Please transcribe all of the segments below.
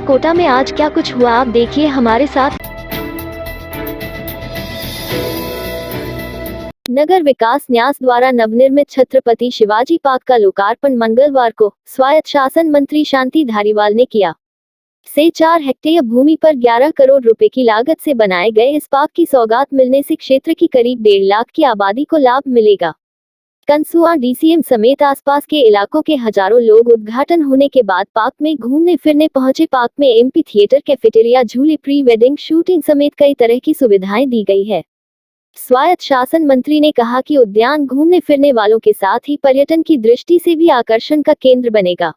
कोटा में आज क्या कुछ हुआ, आप देखिए हमारे साथ। नगर विकास न्यास द्वारा नवनिर्मित छत्रपति शिवाजी पार्क का लोकार्पण मंगलवार को स्वायत्त शासन मंत्री शांति धारीवाल ने किया। से 4 हेक्टेयर भूमि पर 11 करोड़ रुपए की लागत से बनाए गए इस पार्क की सौगात मिलने से क्षेत्र की करीब 1.5 लाख की आबादी को लाभ मिलेगा। कंसुआ डीसीएम समेत आसपास के इलाकों के हजारों लोग उद्घाटन होने के बाद पार्क में घूमने फिरने पहुंचे। पार्क में एमपी थिएटर, कैफेटेरिया, झूले, प्री वेडिंग शूटिंग समेत कई तरह की सुविधाएं दी गई है। स्वायत्त शासन मंत्री ने कहा कि उद्यान घूमने फिरने वालों के साथ ही पर्यटन की दृष्टि से भी आकर्षण का केंद्र बनेगा।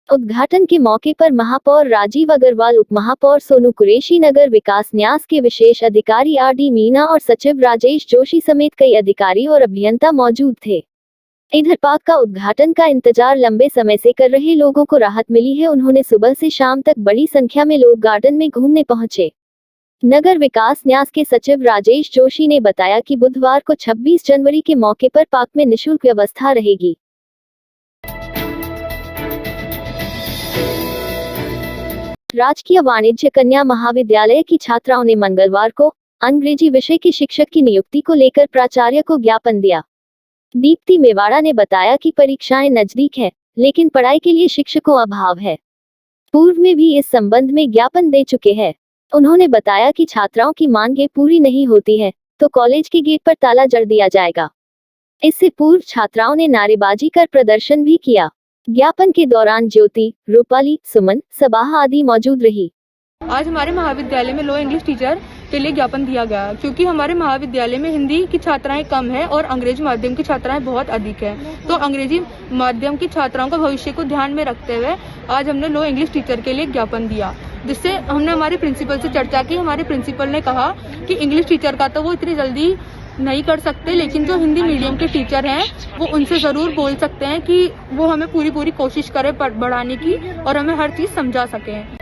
उद्घाटन के मौके पर महापौर राजीव अग्रवाल, उप महापौर सोनू कुरैशी, नगर विकास न्यास के विशेष अधिकारी आरडी मीना और सचिव राजेश जोशी समेत कई अधिकारी और अभियंता मौजूद थे। इधर पार्क का उद्घाटन का इंतजार लंबे समय से कर रहे लोगों को राहत मिली है। उन्होंने सुबह से शाम तक बड़ी संख्या में लोग गार्डन में घूमने पहुंचे। नगर विकास न्यास के सचिव राजेश जोशी ने बताया कि बुधवार को 26 जनवरी के मौके पर पार्क में निःशुल्क व्यवस्था रहेगी। राजकीय वाणिज्य कन्या महाविद्यालय की छात्राओं ने मंगलवार को अंग्रेजी विषय के शिक्षक की नियुक्ति को लेकर प्राचार्य को ज्ञापन दिया। दीप्ति मेवाड़ा ने बताया कि परीक्षाएं नजदीक है, लेकिन पढ़ाई के लिए शिक्षकों अभाव है। पूर्व में भी इस संबंध में ज्ञापन दे चुके हैं। उन्होंने बताया कि छात्राओं की मांगें पूरी नहीं होती है तो कॉलेज के गेट पर ताला जड़ दिया जाएगा। इससे पूर्व छात्राओं ने नारेबाजी कर प्रदर्शन भी किया। ज्ञापन के दौरान ज्योति, रूपाली, सुमन, सबाहा आदि मौजूद रही। आज हमारे महाविद्यालय में लो इंग्लिश टीचर के लिए ज्ञापन दिया गया, क्योंकि हमारे महाविद्यालय में हिंदी की छात्राएं कम है और अंग्रेजी माध्यम की छात्राएं बहुत अधिक है। तो अंग्रेजी माध्यम की छात्राओं का भविष्य को ध्यान में रखते हुए आज हमने लो इंग्लिश टीचर के लिए ज्ञापन दिया, जिससे हमने हमारे प्रिंसिपल से चर्चा की। हमारे प्रिंसिपल ने कहा कि इंग्लिश टीचर का तो वो इतनी जल्दी नहीं कर सकते, लेकिन जो हिंदी मीडियम के टीचर हैं वो उनसे जरूर बोल सकते हैं कि वो हमें पूरी कोशिश करें बढ़ाने की और हमें हर चीज समझा सकें।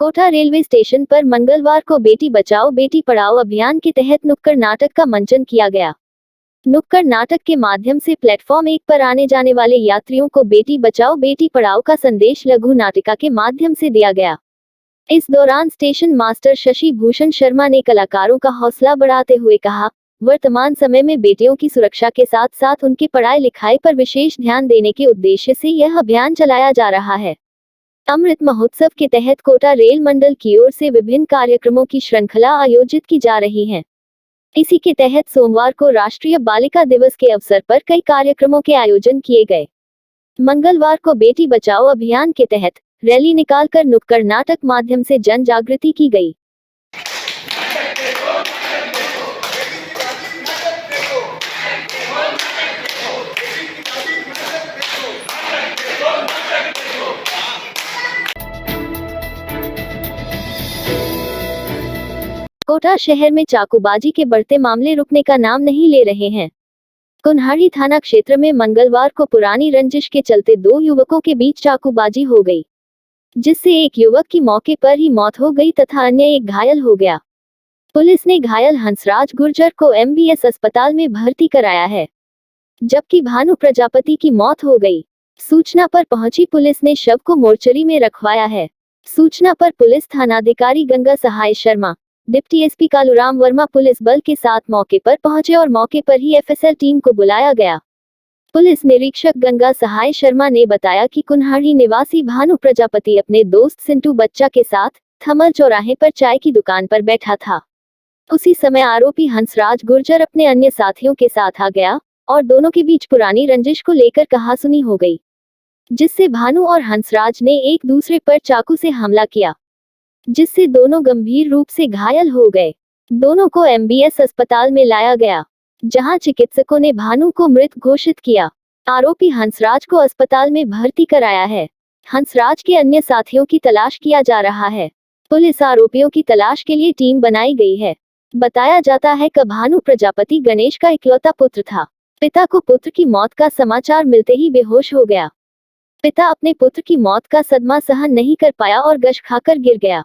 कोटा रेलवे स्टेशन पर मंगलवार को बेटी बचाओ बेटी पढ़ाओ अभियान के तहत नुक्कड़ नाटक का मंचन किया गया। नुक्कड़ नाटक के माध्यम से प्लेटफॉर्म 1 पर आने जाने वाले यात्रियों को बेटी बचाओ बेटी पढ़ाओ का संदेश लघु नाटिका के माध्यम से दिया गया। इस दौरान स्टेशन मास्टर शशि भूषण शर्मा ने कलाकारों का हौसला बढ़ाते हुए कहा, वर्तमान समय में बेटियों की सुरक्षा के साथ साथ उनकी पढ़ाई लिखाई पर विशेष ध्यान देने के उद्देश्य से यह अभियान चलाया जा रहा है। अमृत महोत्सव के तहत कोटा रेल मंडल की ओर से विभिन्न कार्यक्रमों की श्रृंखला आयोजित की जा रही है। इसी के तहत सोमवार को राष्ट्रीय बालिका दिवस के अवसर पर कई कार्यक्रमों के आयोजन किए गए। मंगलवार को बेटी बचाओ अभियान के तहत रैली निकालकर नुक्कड़ नाटक माध्यम से जन जागृति की गई। कोटा शहर में चाकूबाजी के बढ़ते मामले रुकने का नाम नहीं ले रहे हैं। कुन्हाड़ी थाना क्षेत्र में मंगलवार को पुरानी रंजिश के चलते 2 युवकों के बीच चाकूबाजी हो गई, जिससे एक युवक की मौके पर ही मौत हो गई तथा अन्य एक घायल हो गया। पुलिस ने घायल हंसराज गुर्जर को एमबीएस अस्पताल में भर्ती कराया है, जबकि भानु प्रजापति की मौत हो गई। सूचना पर पहुंची पुलिस ने शव को मोर्चरी में रखवाया है। सूचना पर पुलिस थानाधिकारी Ganga Sahay Sharma, deputy SP Kaluram Verma police बल के साथ मौके पर पहुंचे और मौके पर ही एफएसएल टीम को बुलाया गया। पुलिस निरीक्षक गंगा सहाय शर्मा ने बताया कि कुन्हाड़ी निवासी भानु प्रजापति अपने दोस्त सिंटू बच्चा के साथ थमल चौराहे पर चाय की दुकान पर बैठा था। उसी समय आरोपी हंसराज गुर्जर अपने अन्य साथियों के साथ आ गया और दोनों के बीच पुरानी रंजिश को लेकर कहासुनी हो गई, जिससे भानु और हंसराज ने एक दूसरे पर चाकू से हमला किया, जिससे दोनों गंभीर रूप से घायल हो गए। दोनों को एमबीएस अस्पताल में लाया गया, जहां चिकित्सकों ने भानु को मृत घोषित किया। आरोपी हंसराज को अस्पताल में भर्ती कराया है। हंसराज के अन्य साथियों की तलाश किया जा रहा है। पुलिस आरोपियों की तलाश के लिए टीम बनाई गई है। बताया जाता है कि भानु प्रजापति गणेश का इकलौता पुत्र था। पिता को पुत्र की मौत का समाचार मिलते ही बेहोश हो गया। पिता अपने पुत्र की मौत का सदमा सहन नहीं कर पाया और गश खाकर गिर गया।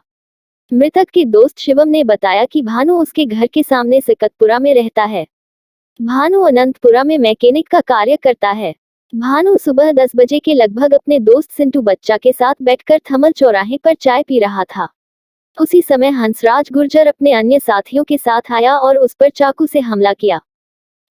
मृतक के दोस्त शिवम ने बताया कि भानु उसके घर के सामने सिकतपुरा में रहता है। भानु अनंतपुरा में मैकेनिक का कार्य करता है। भानु सुबह 10 बजे के लगभग अपने दोस्त सिंटू बच्चा के साथ बैठकर थमल चौराहे पर चाय पी रहा था। उसी समय हंसराज गुर्जर अपने अन्य साथियों के साथ आया और उस पर चाकू से हमला किया।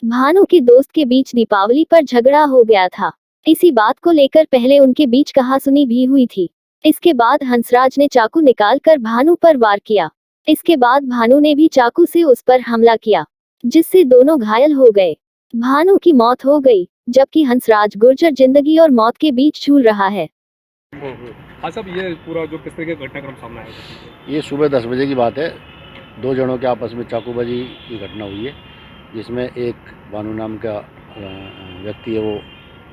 भानु के दोस्त के बीच दीपावली पर झगड़ा हो गया था। इसी बात को लेकर पहले उनके बीच कहासुनी भी हुई थी। इसके बाद हंसराज ने चाकू निकालकर भानु पर वार किया। इसके बाद भानु ने भी चाकू से उस पर हमला किया, जिससे दोनों घायल हो गए। भानु की मौत हो गई, जबकि हंसराज गुर्जर जिंदगी और मौत के बीच झूल रहा है। हाँ साहब, ये पूरा जो किस तरह का घटनाक्रम सामने आया है? ये सुबह 10 बजे की बात है। दो जनों के आपस में चाकूबाजी की घटना हुई है, जिसमें एक भानु नाम का व्यक्ति है, वो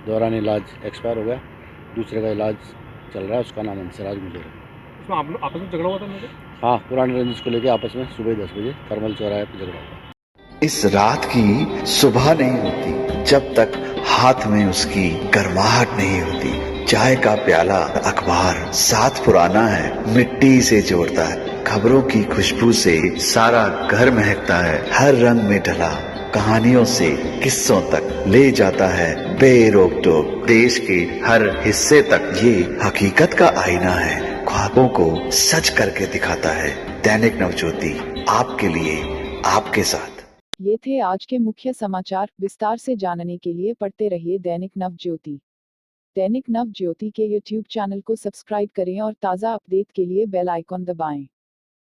दौरान इलाज एक्सपायर हो गया। दूसरे का इलाज चल रहा है, उसका नाम हंसराज गुर्जर है। उसमें आप आपस में झगड़ा हुआ था मेरे? हाँ, पुरानी रंजिश को लेके आपस में सुबह 10 बजे थर्मल चौराहे पर झगड़ा हुआ। इस रात की सुबह नहीं होती जब तक हाथ में उसकी गर्माहट नहीं होती। चाय का प्याला, अखबार साथ पुराना है, मिट्टी से जोड़ता है। खबरों की खुशबू से सारा घर महकता है। हर रंग में ढला कहानियों से किस्सों तक ले जाता है बेरोक टोक। देश के हर हिस्से तक ये हकीकत का आईना है। ख्वाबों को सच करके दिखाता है। दैनिक नवज्योति, आपके लिए, आपके साथ। ये थे आज के मुख्य समाचार। विस्तार से जानने के लिए पढ़ते रहिए दैनिक नवज्योति। दैनिक नवज्योति के YouTube चैनल को सब्सक्राइब करें और ताज़ा अपडेट के लिए बेल आइकॉन दबाएं।